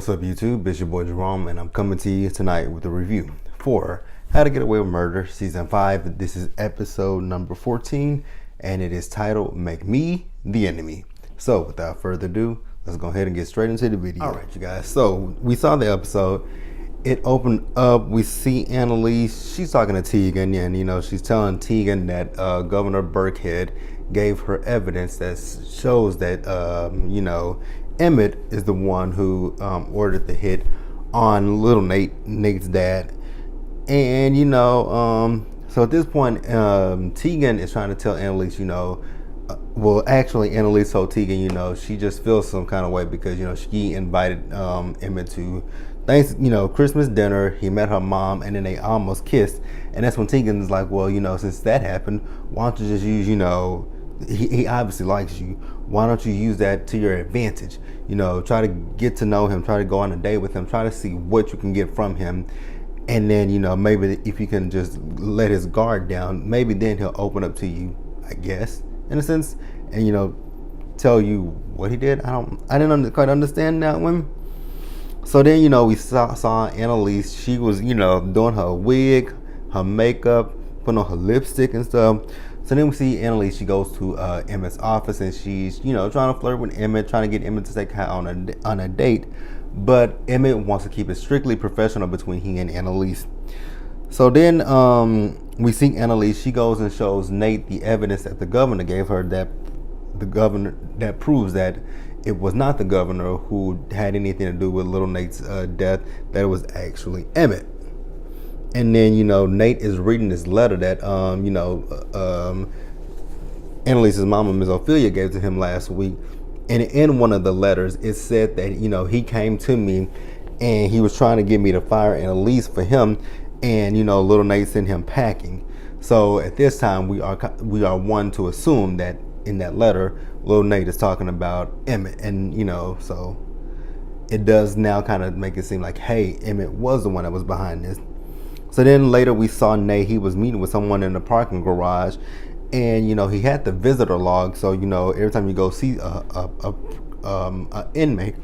What's up, YouTube? It's your boy Jerome, and I'm coming to you tonight with a review for How to Get Away with Murder, Season 5. This is episode number 14, and it is titled, Make Me the Enemy. So, without further ado, let's go ahead and get straight into the video. All right, you guys. So, we saw the episode. It opened up, we see Annalise. She's talking to Tegan, and, she's telling Tegan that Governor Burkhead gave her evidence that shows that, Emmett is the one who ordered the hit on little Nate's dad. And, so at this point, Tegan is trying to tell Annalise, actually Annalise told Tegan, she just feels some kind of way because, she invited Emmett to Christmas dinner. He met her mom and then they almost kissed. And that's when Tegan's like, well, since that happened, why don't you just use, he obviously likes you. Why don't you use that to your advantage? Try to get to know him, try to go on a date with him, try to see what you can get from him. And then, maybe if you can just let his guard down, maybe then he'll open up to you, I guess, in a sense, and, tell you what he did. I didn't quite understand that one. So then, we saw Annalise. She was, doing her wig, her makeup, putting on her lipstick and stuff. So then we see Annalise. She goes to Emmett's office and she's, trying to flirt with Emmett, trying to get Emmett to take her on a date. But Emmett wants to keep it strictly professional between he and Annalise. So then we see Annalise. She goes and shows Nate the evidence that the governor gave her, that proves that it was not the governor who had anything to do with little Nate's death, that it was actually Emmett. And then, Nate is reading this letter that, Annalise's mama, Miss Ophelia, gave to him last week. And in one of the letters, it said that, he came to me and he was trying to get me to fire Annalise for him. And, little Nate sent him packing. So at this time, we are one to assume that in that letter, little Nate is talking about Emmett. And, so it does now kind of make it seem like, hey, Emmett was the one that was behind this. So then later we saw Nate. He was meeting with someone in the parking garage, and he had the visitor log. So every time you go see a inmate,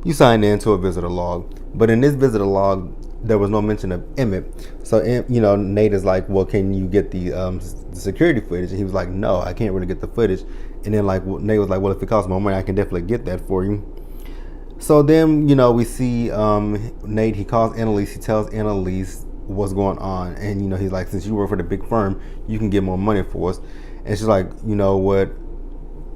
you sign into a visitor log. But in this visitor log, there was no mention of Emmett. So Nate is like, well, can you get the security footage? And he was like, no, I can't really get the footage. And then Nate was like, well, if it costs more money, I can definitely get that for you. So then we see Nate. He calls Annalise. He tells Annalise what's going on, and he's like, since you work for the big firm, you can get more money for us. And she's like, you know what,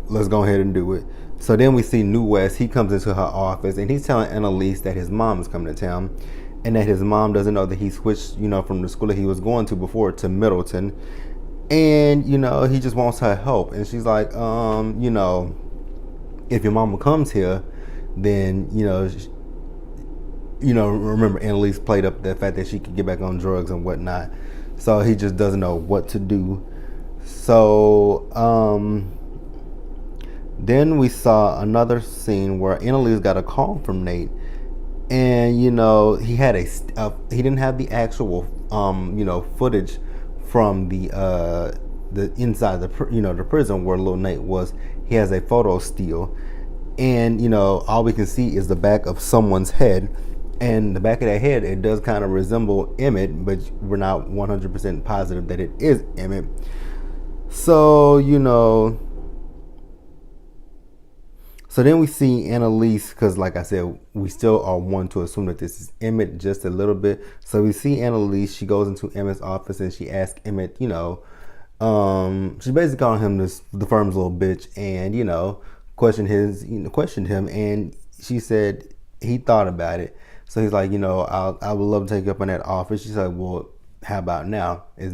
let's go ahead and do it. So then we see New West. He comes into her office and he's telling Annalise that his mom is coming to town and that his mom doesn't know that he switched from the school that he was going to before to Middleton, and he just wants her help. And she's like, if your mama comes here, then remember Annalise played up the fact that she could get back on drugs and whatnot. So he just doesn't know what to do. So then we saw another scene where Annalise got a call from Nate, and he had he didn't have the actual footage from the inside the prison where little Nate was. He has a photo still, and all we can see is the back of someone's head. And the back of that head, it does kind of resemble Emmett, but we're not 100% positive that it is Emmett. So, so then we see Annalise, because like I said, we still are one to assume that this is Emmett just a little bit. So we see Annalise. She goes into Emmett's office and she asks Emmett, she's basically calling him the firm's little bitch, and, questioned him. And she said he thought about it. So he's like, I would love to take you up on that offer. She's like, well, how about now? Is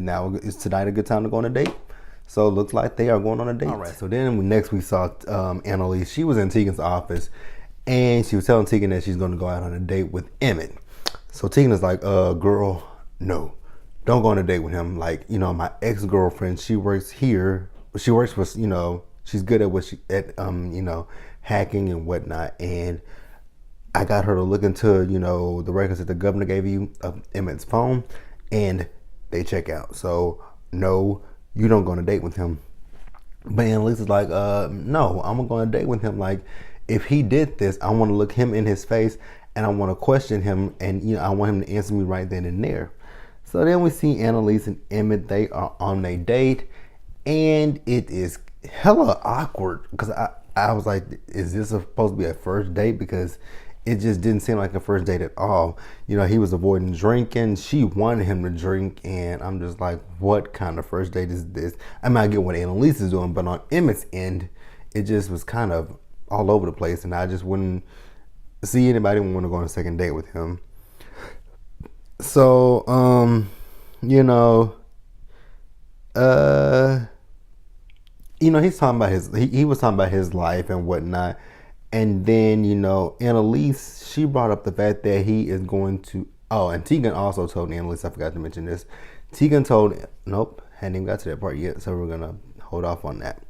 tonight a good time to go on a date? So it looks like they are going on a date. All right. So then next we saw Annalise. She was in Tegan's office, and she was telling Tegan that she's going to go out on a date with Emmett. So Tegan is like, girl, no, don't go on a date with him. Like, my ex-girlfriend, she works here. She works with, she's good at hacking and whatnot. And I got her to look into, the records that the governor gave you of Emmett's phone, and they check out. So, no, you don't go on a date with him. But Annalise is like, no, I'm going to go on a date with him. Like, if he did this, I want to look him in his face and I want to question him, and I want him to answer me right then and there. So then we see Annalise and Emmett. They are on a date, and it is hella awkward because I was like, is this supposed to be a first date? Because it just didn't seem like a first date at all. He was avoiding drinking. She wanted him to drink, and I'm just like, what kind of first date is this? I mean, I get what Annalise is doing, but on Emmett's end, it just was kind of all over the place, and I just wouldn't see anybody want to go on a second date with him. So, he's talking about he was talking about his life and whatnot. And then, Annalise, she brought up the fact that he is going to, and Tegan also told Annalise, I forgot to mention this. Tegan told, nope, hadn't even got to that part yet, so we're going to hold off on that.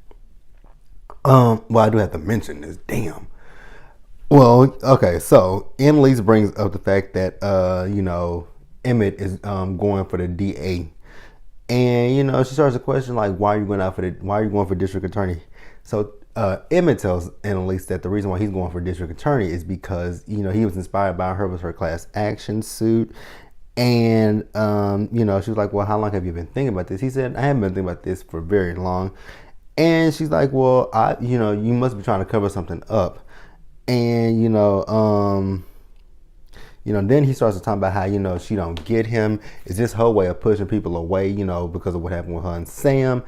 Well, I do have to mention this, damn. Well, okay, so Annalise brings up the fact that, Emmett is going for the DA. And, she starts to question, like, why are you going for district attorney? So Emmett tells Annalise that the reason why he's going for district attorney is because, he was inspired by her with her class action suit. And, she was like, well, how long have you been thinking about this? He said, I haven't been thinking about this for very long. And she's like, well, you must be trying to cover something up. And, then he starts to talk about how, she don't get him. It's just her way of pushing people away, because of what happened with her and Sam.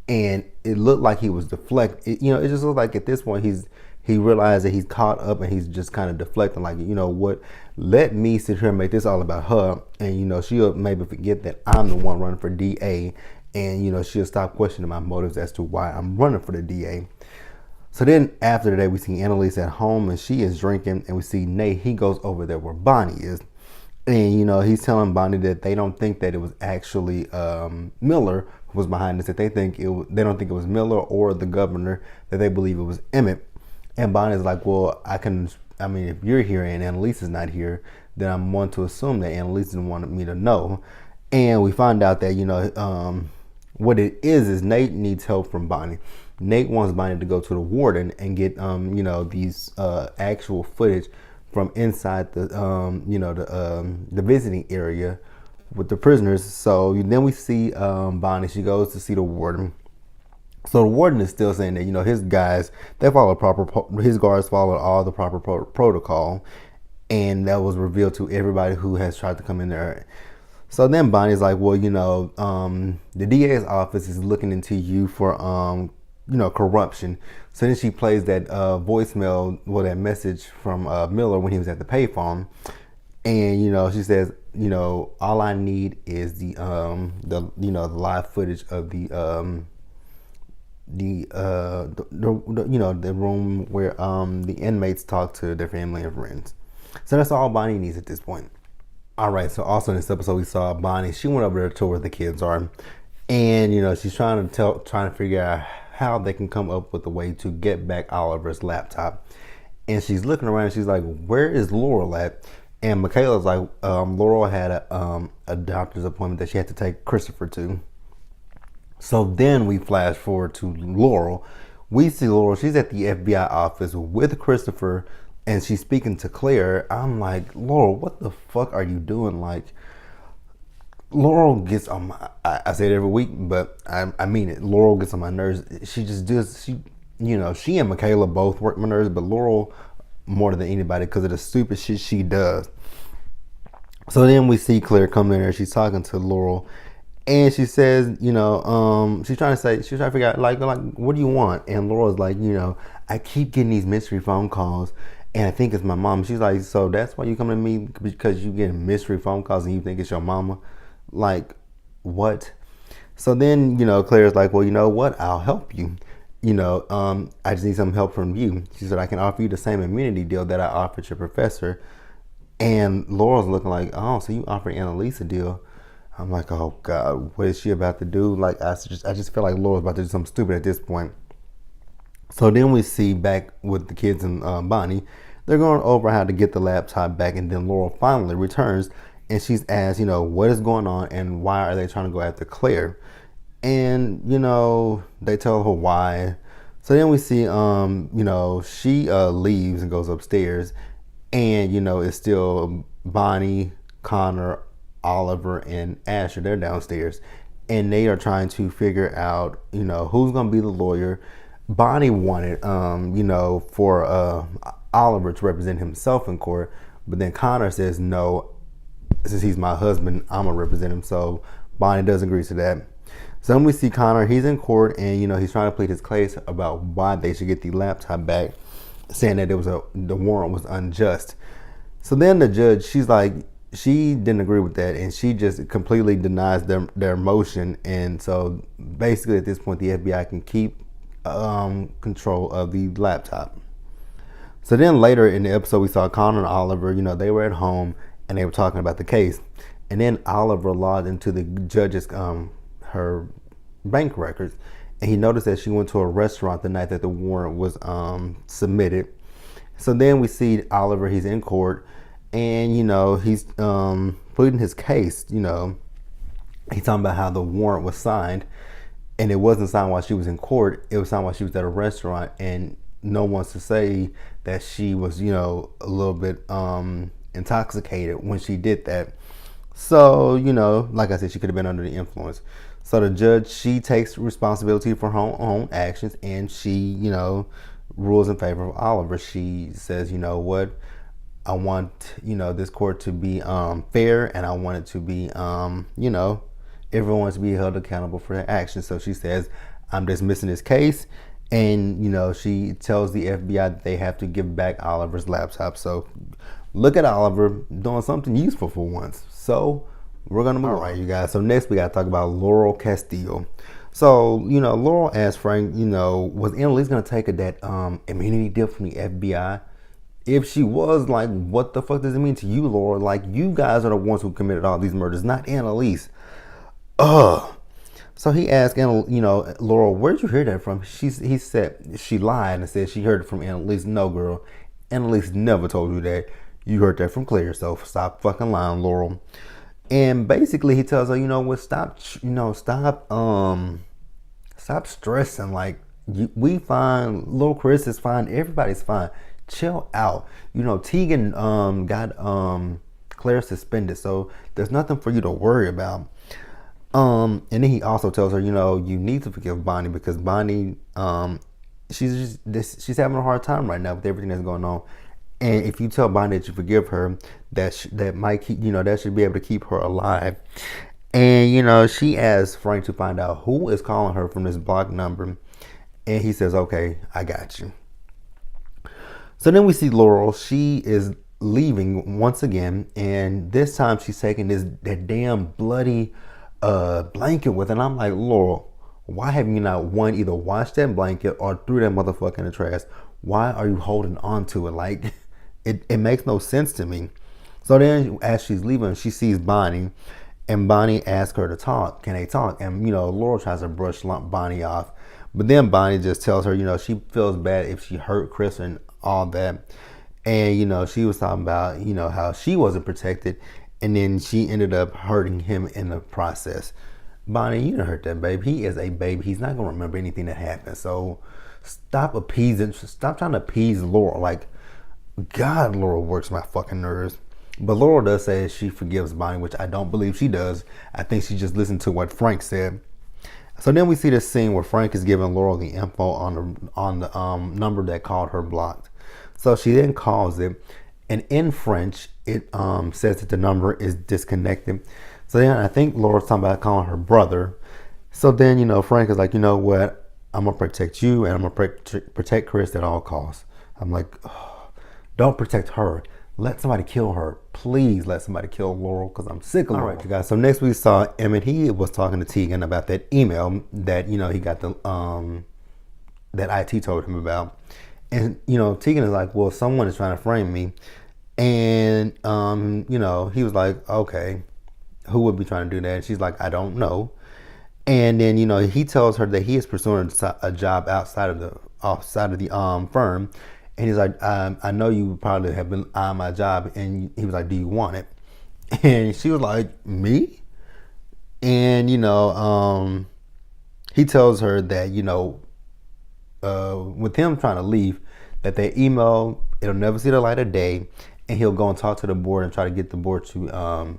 And it looked like he was deflecting. It just looked like at this point he realized that he's caught up and he's just kind of deflecting. Like, what? Let me sit here and make this all about her. And, she'll maybe forget that I'm the one running for DA. And, she'll stop questioning my motives as to why I'm running for the DA. So then after the day, we see Annalise at home and she is drinking, and we see Nate. He goes over there where Bonnie is. And, he's telling Bonnie that they don't think that it was actually Miller who was behind this. That they don't think it was Miller or the governor, that they believe it was Emmett. And Bonnie's like, well, if you're here and Annalise is not here, then I'm one to assume that Annalise didn't want me to know. And we find out that, what it is Nate needs help from Bonnie. Nate wants Bonnie to go to the warden and get, these actual footage from inside the, the visiting area with the prisoners. So then we see Bonnie. She goes to see the warden. So the warden is still saying that, his guys, his guards followed all the proper protocol. And that was revealed to everybody who has tried to come in there. So then Bonnie's like, well, the DA's office is looking into you for, corruption. So then she plays that voicemail, that message from Miller when he was at the payphone. And, she says, all I need is the live footage of the room where the inmates talk to their family and friends. So that's all Bonnie needs at this point. All right, so also in this episode, we saw Bonnie. She went over there to where the kids are. And, she's trying to figure out how they can come up with a way to get back Oliver's laptop. And she's looking around and she's like, where is Laurel at? And Michaela's like, Laurel had a doctor's appointment that she had to take Christopher to. So then we flash forward to Laurel. We see Laurel. She's at the FBI office with Christopher. And she's speaking to Claire. I'm like, Laurel, what the fuck are you doing? Like, Laurel gets on my, I say it every week, but I mean it. Laurel gets on my nerves. She just does, she and Michaela both work my nerves, but Laurel more than anybody because of the stupid shit she does. So then we see Claire come in there. She's talking to Laurel. And she says, she's trying to figure out, like, what do you want? And Laurel's like, I keep getting these mystery phone calls. And I think it's my mom. She's like, so that's why you come to me, because you get mystery phone calls and you think it's your mama? Like, what? So then, Claire's like, well, you know what? I'll help you. I just need some help from you. She said, I can offer you the same immunity deal that I offered your professor. And Laurel's looking like, oh, so you offered Annalise a deal. I'm like, oh, God, what is she about to do? Like, I just feel like Laurel's about to do something stupid at this point. So then we see back with the kids and Bonnie. They're going over how to get the laptop back, and then Laurel finally returns, and she's asked, what is going on, and why are they trying to go after Claire? And, they tell her why. So then we see, she leaves and goes upstairs, And, it's still Bonnie, Connor, Oliver, and Asher. They're downstairs. And they are trying to figure out, who's going to be the lawyer. Bonnie wanted, for Oliver to represent himself in court. But then Connor says, no, since he's my husband, I'm going to represent him. So Bonnie does agree to that. So then we see Connor, he's in court, and, he's trying to plead his case about why they should get the laptop back, saying that the warrant was unjust. So then the judge, she didn't agree with that, and she just completely denies their motion. And so basically at this point, the FBI can keep control of the laptop. So then later in the episode, we saw Connor and Oliver, they were at home and they were talking about the case. And then Oliver logged into the judge's, her bank records, and he noticed that she went to a restaurant the night that the warrant was submitted. So then we see Oliver, he's in court, and, he's pleading his case. He's talking about how the warrant was signed, and it wasn't signed while she was in court. It was signed while she was at a restaurant, and no one wants to say that she was, a little bit intoxicated when she did that. So, like I said, she could have been under the influence. So the judge, she takes responsibility for her own actions, and she, rules in favor of Oliver. She says, what, I want, this court to be fair, and I want it to be, everyone to be held accountable for their actions. So she says, I'm dismissing this case. And, she tells the FBI that they have to give back Oliver's laptop. So look at Oliver doing something useful for once. So we're going to move on. All right, you guys. So next we got to talk about Laurel Castillo. So, Laurel asked Frank, was Annalise going to take that immunity deal from the FBI? If she was, what the fuck does it mean to you, Laurel? You guys are the ones who committed all these murders, not Annalise. Ugh. So he asked, Laurel, where'd you hear that from? He said she lied and said she heard it from Annalise. No, girl. Annalise never told you that. You heard that from Claire. So stop fucking lying, Laurel. And basically he tells her, stop stressing. We fine. Little Chris is fine. Everybody's fine. Chill out. Tegan got Claire suspended. So there's nothing for you to worry about. And then he also tells her, you need to forgive Bonnie because Bonnie, she's having a hard time right now with everything that's going on. And if you tell Bonnie that you forgive her, that might keep, that should be able to keep her alive. And, she asks Frank to find out who is calling her from this blocked number. And he says, okay, I got you. So then we see Laurel. She is leaving once again. And this time she's taking that damn bloody blanket with it. And I'm like, Laurel, why have you not either washed that blanket or threw that motherfucker in the trash? Why are you holding on to it? It makes no sense to me. So then as she's leaving, she sees Bonnie, and Bonnie asks her to talk. Can they talk? And Laurel tries to brush Bonnie off, but then Bonnie just tells her, she feels bad if she hurt Chris and all that. And she was talking about how she wasn't protected, and then she ended up hurting him in the process. Bonnie, you didn't hurt that baby. He is a baby. He's not gonna remember anything that happened. So stop trying to appease Laurel. God, Laurel works my fucking nerves. But Laurel does say she forgives Bonnie, which I don't believe she does. I think she just listened to what Frank said. So then we see this scene where Frank is giving Laurel the info on the number that called her blocked. So she then calls it, and in French it says that the number is disconnected. So then I think Laurel's talking about calling her brother. So then Frank is like, what? I'm gonna protect you, and I'm gonna protect Chris at all costs. I'm like, oh, don't protect her. Let somebody kill her. Please let somebody kill Laurel, because I'm sick of Laurel. All right, you guys. So next we saw Emmett. He was talking to Tegan about that email that he got that IT told him about, and Tegan is like, well, someone is trying to frame me, and he was like, okay, who would be trying to do that? And she's like, I don't know. And then he tells her that he is pursuing a job outside of the firm. And he's like, I know you probably have been eyeing my job. And he was like, do you want it? And she was like, me? And, he tells her that, with him trying to leave, that their email, it'll never see the light of day. and he'll go and talk to the board and try to get the board to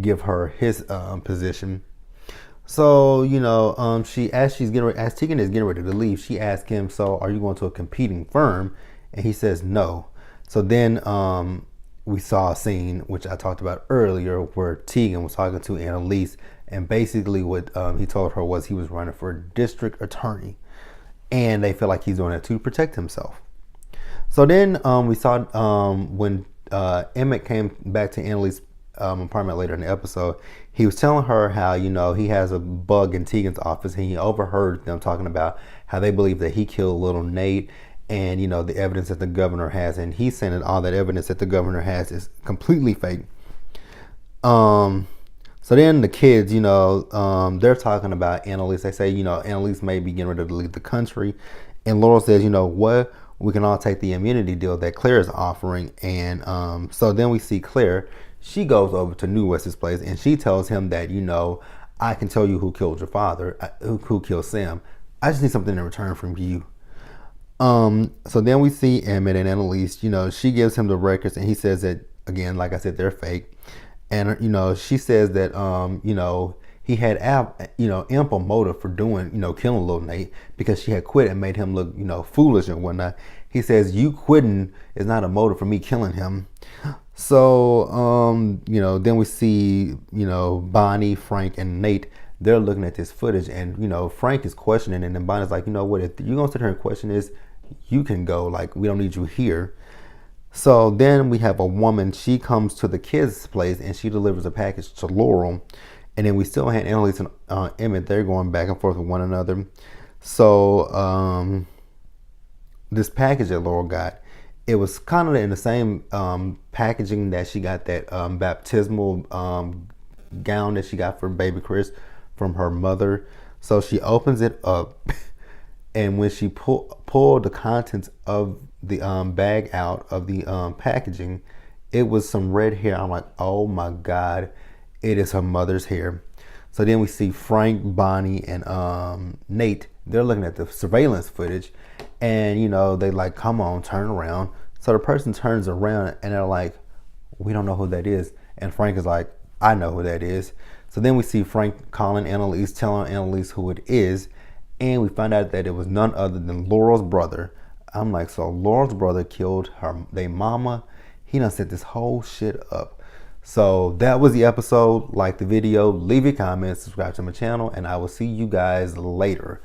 give her his position. So, as Tegan is getting ready to leave, she asks him, "So, are you going to a competing firm?" And he says no. So then we saw a scene which I talked about earlier, where Tegan was talking to Annalise, and basically what he told her was he was running for district attorney, and they feel like he's doing it to protect himself. So then we saw when Emmett came back to Annalise's apartment later in the episode, he was telling her how, he has a bug in Tegan's office, and he overheard them talking about how they believe that he killed little Nate, and the evidence that the governor has, and he's saying that all that evidence that the governor has is completely fake. So then the kids, they're talking about Annalise. They say, Annalise may be getting ready to leave the country, and Laurel says, what? We can all take the immunity deal that Claire is offering. And so then we see Claire. She goes over to New West's place, and she tells him that, I can tell you who killed your father, who killed Sam. I just need something in return from you. So then we see Emmett and Annalise. She gives him the records, and he says that, again, like I said, they're fake. And she says that he had ample motive for doing killing little Nate, because she had quit and made him look foolish and whatnot. He says, you quitting is not a motive for me killing him. So then we see Bonnie, Frank, and Nate. They're looking at this footage, and Frank is questioning it, and Bonnie's like, what, if you're gonna sit here and question this, you can go, like, we don't need you here. So then we have a woman. She comes to the kids' place, and she delivers a package to Laurel. And then we still had Annalise and Emmett. They're going back and forth with one another. So this package that Laurel got, it was kind of in the same packaging that she got that baptismal gown that she got for baby Chris from her mother. So she opens it up, and when she pulled the contents of the bag out of the packaging, it was some red hair. I'm like, oh my God, it is her mother's hair. So then we see Frank, Bonnie, and Nate. They're looking at the surveillance footage, and they like, come on, turn around. So the person turns around, and they're like, we don't know who that is. And Frank is like, I know who that is. So then we see Frank calling Annalise, telling Annalise who it is, and we find out that it was none other than Laurel's brother. I'm like, so Laurel's brother killed their mama. He done set this whole shit up. So that was the episode. Like the video, leave your comments, subscribe to my channel, and I will see you guys later.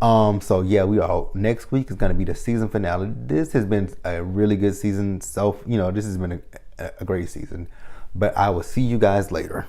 So yeah, next week is going to be the season finale. This has been a really good season. So, this has been a great season, but I will see you guys later.